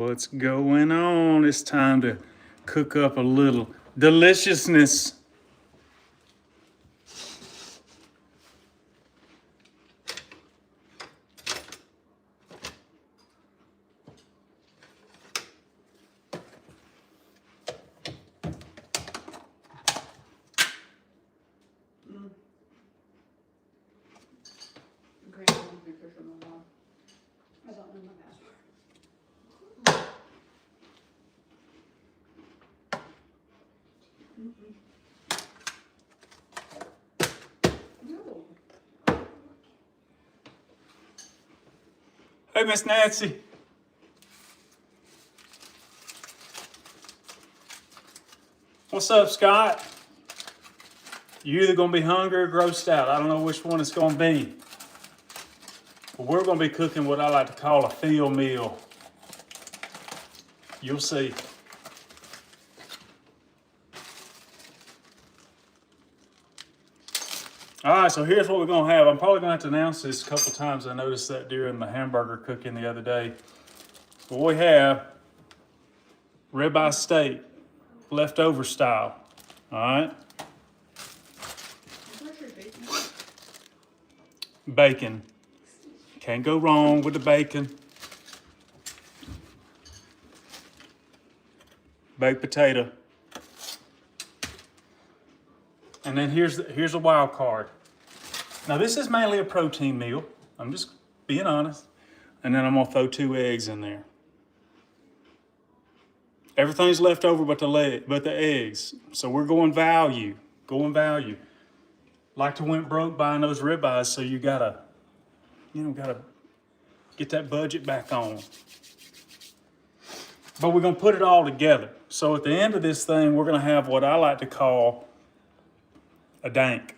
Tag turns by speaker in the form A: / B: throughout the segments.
A: What's going on? It's time to cook up a little deliciousness.
B: I don't know my password. No.
A: Hey, Miss Nancy. What's up, Scott? You're either going to be hungry or grossed out. I don't know which one it's going to be. But we're going to be cooking what I like to call a field meal. You'll see. All right, so here's what we're going to have. I'm probably going to have to announce this a couple times. I noticed that during the hamburger cooking the other day. But we have ribeye steak, leftover style. All right? Bacon. Can't go wrong with the bacon. Baked potato. And then here's a wild card. Now this is mainly a protein meal. I'm just being honest. And then I'm gonna throw 2 eggs in there. Everything's left over but the eggs. So we're going value. Like to went broke buying those ribeyes, so you gotta get that budget back on. But we're gonna put it all together. So at the end of this thing, we're gonna have what I like to call a dank.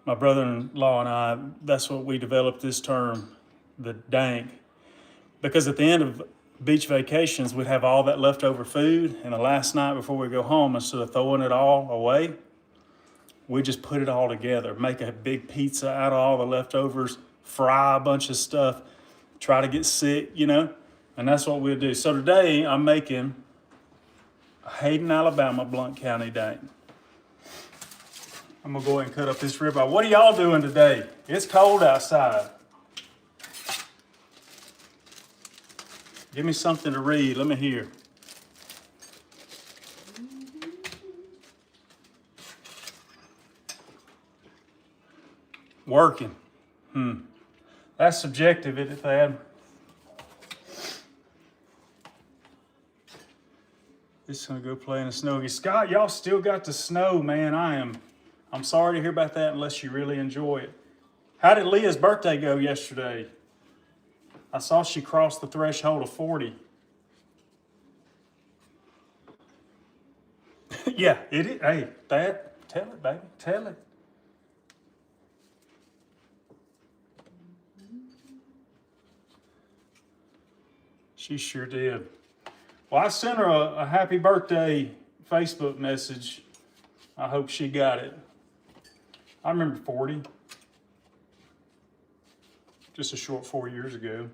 A: My brother-in-law and I, that's what we developed this term, the dank. Because at the end of beach vacations, we'd have all that leftover food, and the last night before we go home, instead of throwing it all away, we just put it all together, make a big pizza out of all the leftovers, fry a bunch of stuff, try to get sick, and that's what we'll do. So today I'm making a Hayden, Alabama, Blount County dank. I'm gonna go ahead and cut up this ribeye. What are y'all doing today? It's cold outside. Give me something to read. Let me hear. Working. That's subjective, isn't it, Thad? Just gonna go play in the snow. Scott, y'all still got the snow, man. I'm sorry to hear about that unless you really enjoy it. How did Leah's birthday go yesterday? I saw she crossed the threshold of 40. Yeah, it is. Hey, Thad, tell it, baby. Tell it. She sure did. Well, I sent her a happy birthday Facebook message. I hope she got it. I remember 40. Just a short 4 years ago.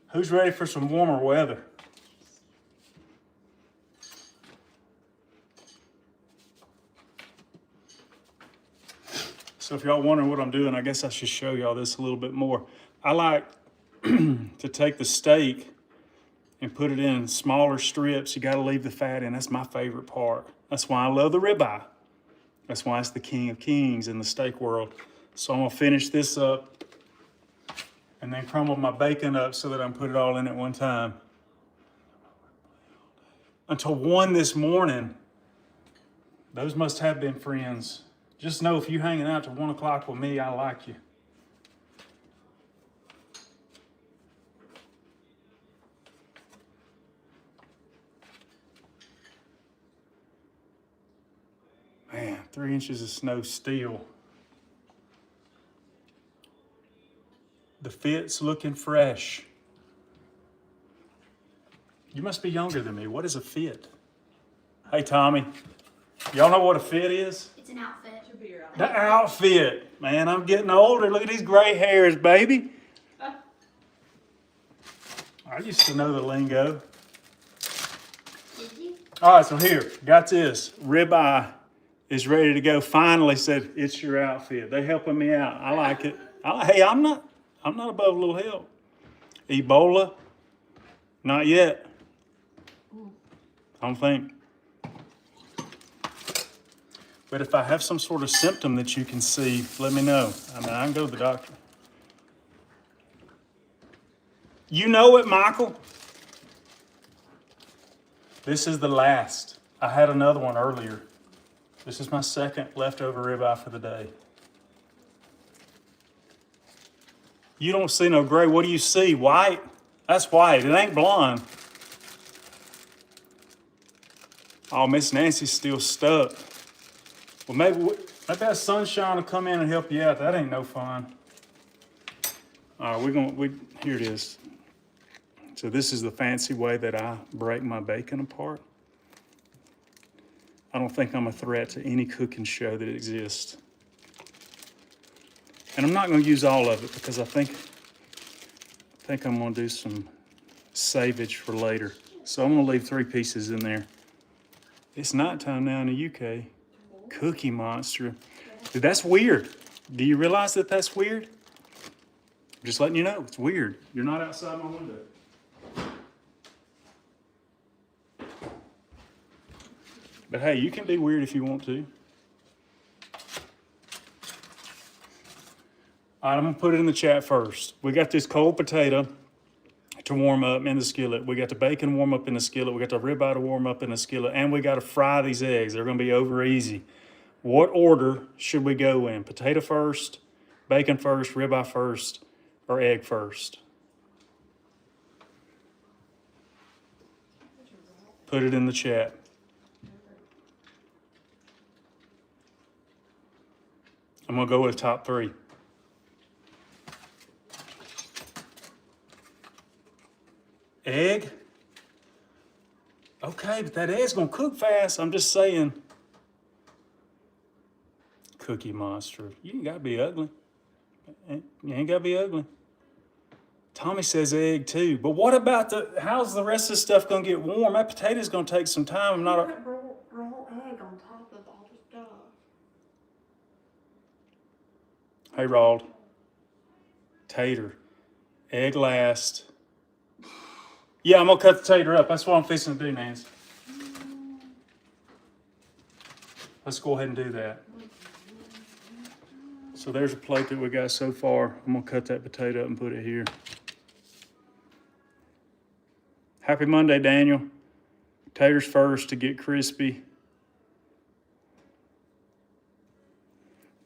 A: Who's ready for some warmer weather? So if y'all wondering what I'm doing, I guess I should show y'all this a little bit more. I like to take the steak and put it in smaller strips. You gotta leave the fat in. That's my favorite part. That's why I love the ribeye. That's why it's the king of kings in the steak world. So I'm gonna finish this up and then crumble my bacon up so that I can put it all in at one time. Until 1 this morning, those must have been friends. Just know if you're hanging out till 1 o'clock with me, I like you. Man, 3 inches of snow still. The fit's looking fresh. You must be younger than me. What is a fit? Hey, Tommy. Y'all know what a fit is?
C: It's an outfit.
B: Should be your outfit.
A: The outfit. Man, I'm getting older. Look at these gray hairs, baby. I used to know the lingo.
C: Did you?
A: All right, so here, got this. Ribeye is ready to go. Finally said, it's your outfit. They helping me out. I like it. Hey, I'm not above a little help. Ebola? Not yet. I don't think. But if I have some sort of symptom that you can see, let me know. I mean, I can go to the doctor. You know it, Michael. This is the last. I had another one earlier. This is my second leftover ribeye for the day. You don't see no gray. What do you see? White? That's white. It ain't blonde. Oh, Miss Nancy's still stuck. Well, maybe that sunshine will come in and help you out. That ain't no fun. All right, here it is. So this is the fancy way that I break my bacon apart. I don't think I'm a threat to any cooking show that exists. And I'm not going to use all of it because I think I'm going to do some savage for later. So I'm going to leave 3 pieces in there. It's nighttime now in the UK. Cookie Monster. Dude, that's weird. Do you realize that that's weird? I'm just letting you know, it's weird. You're not outside my window. But hey, you can be weird if you want to. All right, I'm going to put it in the chat first. We got this cold potato to warm up in the skillet. We got the bacon warm up in the skillet. We got the ribeye to warm up in the skillet. And we got to fry these eggs. They're going to be over easy. What order should we go in? Potato first, bacon first, ribeye first, or egg first? Put it in the chat. I'm going to go with top 3. Egg? Okay, but that egg's going to cook fast. I'm just saying. Cookie Monster. You ain't got to be ugly. You ain't got to be ugly. Tommy says egg too. But what about how's the rest of the stuff going to get warm? That potato's going to take some time. I'm not
B: Put raw egg on top of all the stuff.
A: Hey, Rald. Tater. Egg last. Yeah, I'm going to cut the tater up. That's what I'm fixing to do, Nancy. Let's go ahead and do that. So there's a plate that we got so far. I'm going to cut that potato up and put it here. Happy Monday, Daniel. Taters first to get crispy.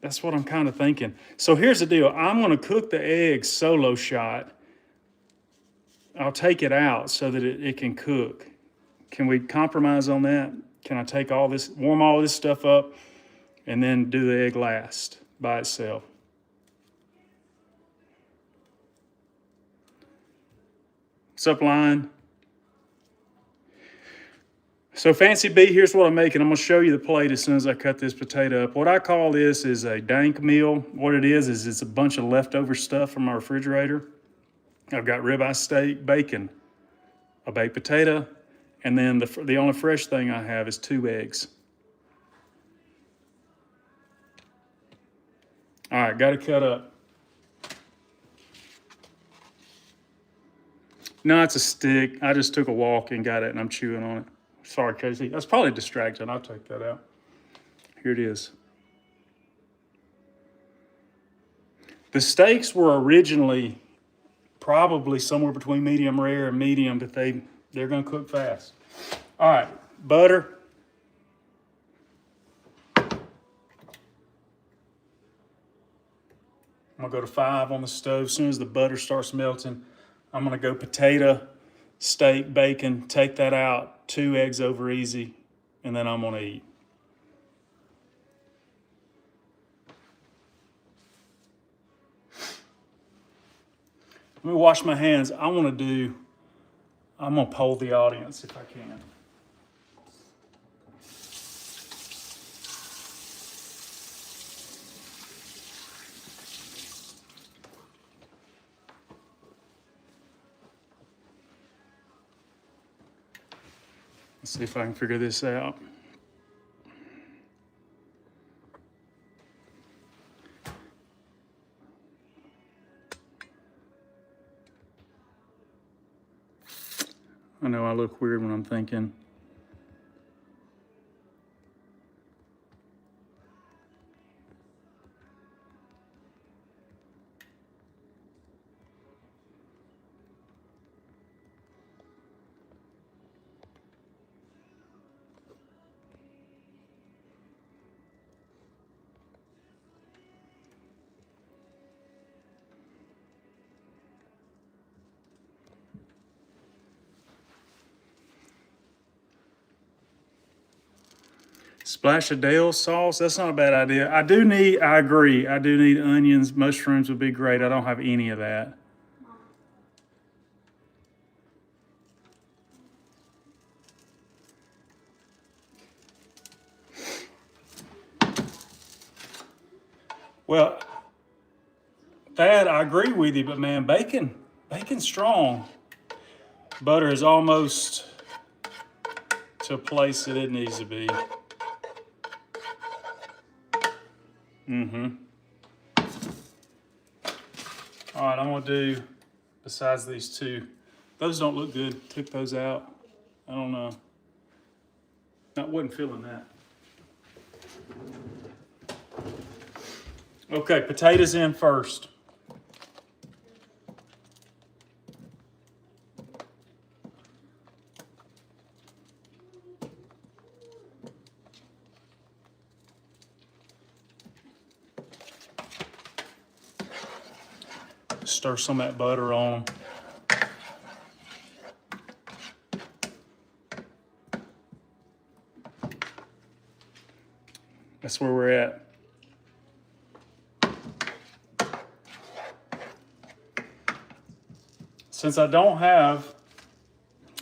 A: That's what I'm kind of thinking. So here's the deal. I'm going to cook the eggs solo shot. I'll take it out so that it can cook. Can we compromise on that? Can I take all this, warm all this stuff up, and then do the egg last by itself? What's up, Lion? So Fancy B, here's what I'm making. I'm going to show you the plate as soon as I cut this potato up. What I call this is a dank meal. What it is it's a bunch of leftover stuff from our refrigerator. I've got ribeye steak, bacon, a baked potato, and then the only fresh thing I have is 2 eggs. All right, got it cut up. No, it's a stick. I just took a walk and got it, and I'm chewing on it. Sorry, Casey. That's probably distracting. I'll take that out. Here it is. The steaks were originally probably somewhere between medium rare and medium, but they're going to cook fast. All right, butter. I'm going to go to 5 on the stove. As soon as the butter starts melting, I'm going to go potato, steak, bacon, take that out, 2 eggs over easy, and then I'm going to eat. Let me wash my hands. I'm going to poll the audience if I can. Let's see if I can figure this out. I know I look weird when I'm thinking. Splash of Dale sauce, that's not a bad idea. I agree, I do need onions. Mushrooms would be great. I don't have any of that. Well, Thad, I agree with you, but man, bacon's strong. Butter is almost to a place that it needs to be. All right, I'm gonna do, besides these two, those don't look good. Took those out. I don't know. I wasn't feeling that. Okay, potatoes in first. Stir some of that butter on them. That's where we're at. Since I don't have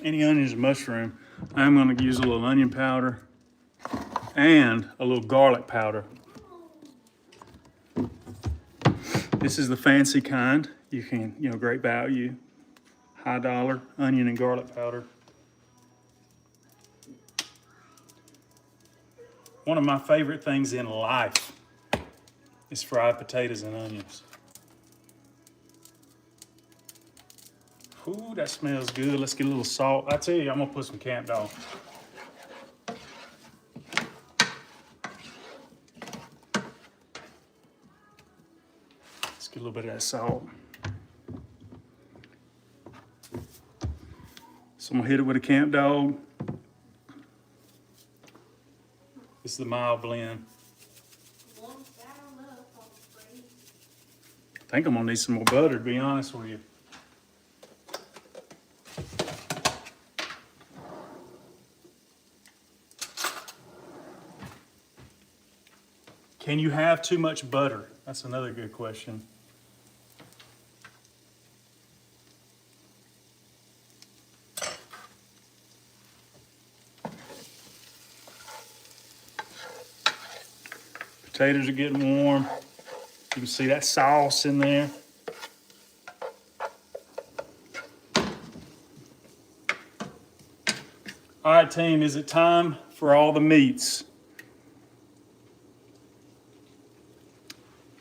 A: any onions and mushroom, I'm going to use a little onion powder and a little garlic powder. This is the fancy kind. You can, great value, high dollar onion and garlic powder. One of my favorite things in life is fried potatoes and onions. Ooh, that smells good. Let's get a little salt. I tell you, I'm gonna put some camp dog. Let's get a little bit of that salt. So I'm gonna hit it with a camp dog. This is the mild blend. I think I'm gonna need some more butter, to be honest with you. Can you have too much butter? That's another good question. Potatoes are getting warm. You can see that sauce in there. All right, team, is it time for all the meats?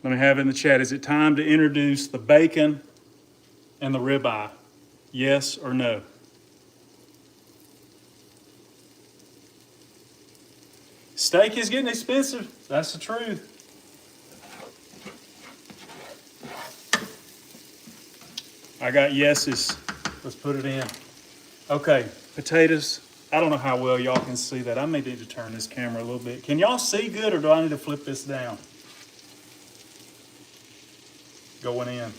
A: Let me have it in the chat. Is it time to introduce the bacon and the ribeye? Yes or no? Steak is getting expensive. That's the truth. I got yeses. Let's put it in. Okay, potatoes. I don't know how well y'all can see that. I may need to turn this camera a little bit. Can y'all see good, or do I need to flip this down? Going in.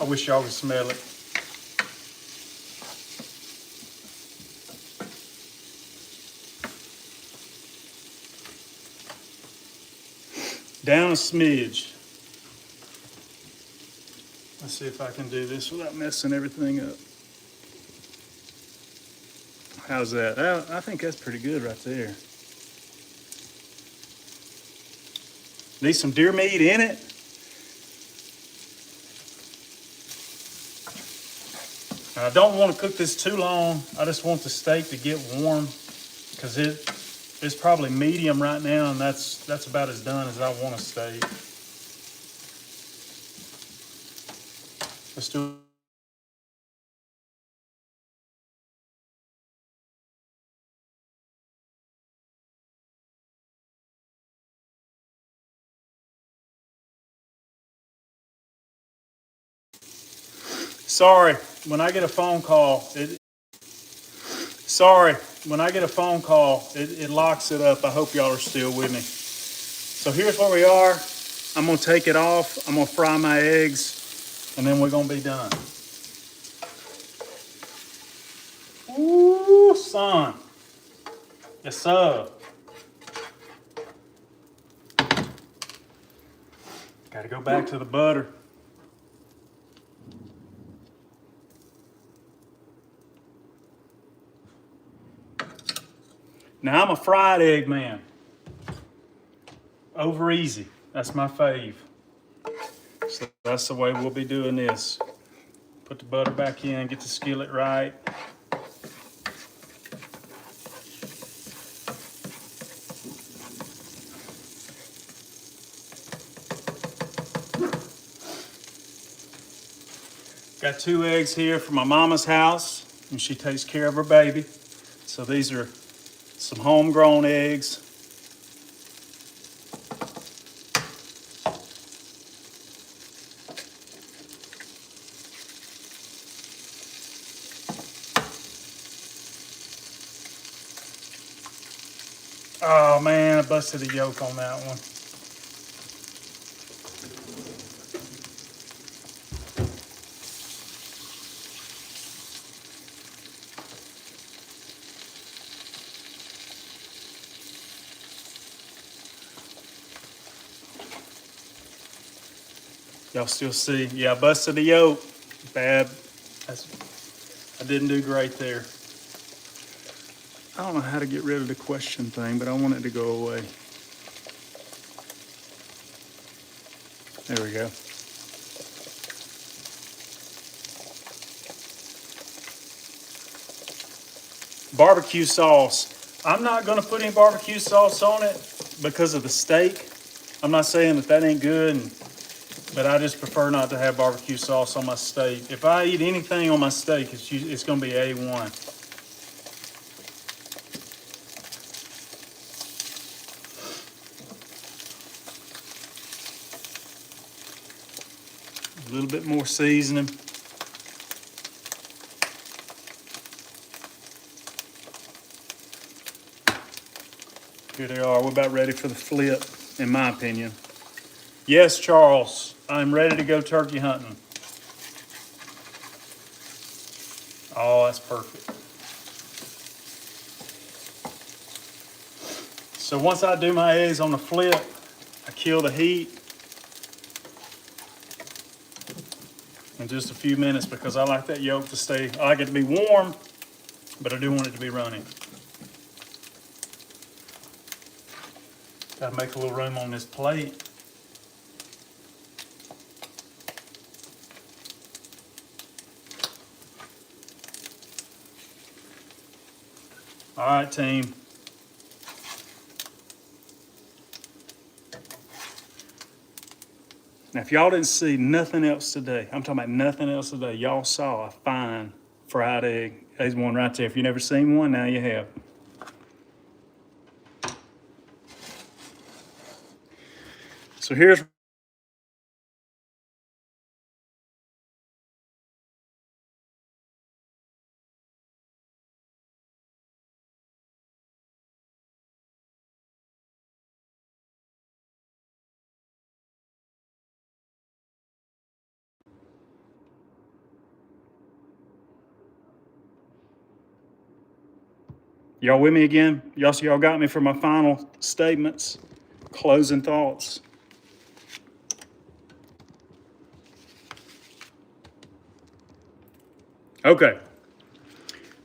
A: I wish y'all could smell it. Down a smidge. Let's see if I can do this without messing everything up. How's that? I think that's pretty good right there. Need some deer meat in it. I don't want to cook this too long. I just want the steak to get warm because it's probably medium right now, and that's about as done as I want a steak. Let's do. Sorry, when I get a phone call, it locks it up. I hope y'all are still with me. So here's where we are. I'm gonna take it off. I'm gonna fry my eggs, and then we're gonna be done. Ooh, son. Yes, sir. Gotta go back to the butter. Now I'm a fried egg man. Over easy. That's my fave. So that's the way we'll be doing this. Put the butter back in, get the skillet right. Got 2 eggs here from my mama's house, and she takes care of her baby. So these are some homegrown eggs. Oh man, I busted the yolk on that one. Y'all still see? Yeah, I busted the yolk. Bad. I didn't do great there. I don't know how to get rid of the question thing, but I want it to go away. There we go. Barbecue sauce. I'm not going to put any barbecue sauce on it because of the steak. I'm not saying that ain't good, but I just prefer not to have barbecue sauce on my steak. If I eat anything on my steak, it's going to be A1. A little bit more seasoning. Here they are. We're about ready for the flip, in my opinion. Yes, Charles, I'm ready to go turkey hunting. Oh, that's perfect. So once I do my eggs on the flip, I kill the heat in just a few minutes because I like that yolk to stay, I like it to be warm, but I do want it to be runny. Gotta make a little room on this plate. All right, team. Now, if y'all didn't see nothing else today, I'm talking about nothing else today, y'all saw a fine fried egg. There's one right there. If you've never seen one, now you have. So here's y'all with me again? Y'all got me for my final statements, closing thoughts. Okay.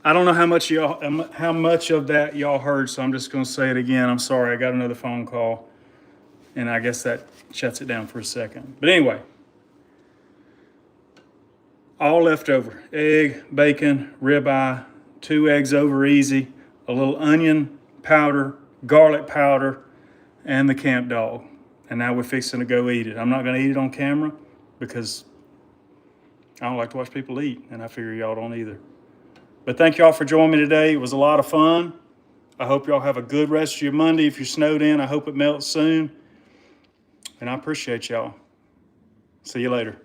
A: I don't know how much of that y'all heard, so I'm just going to say it again. I'm sorry, I got another phone call, and I guess that shuts it down for a second. But anyway, all left over. Egg, bacon, ribeye, 2 eggs over easy, a little onion powder, garlic powder, and the camp dog. And now we're fixing to go eat it. I'm not going to eat it on camera because I don't like to watch people eat, and I figure y'all don't either. But thank y'all for joining me today. It was a lot of fun. I hope y'all have a good rest of your Monday. If you're snowed in, I hope it melts soon. And I appreciate y'all. See you later.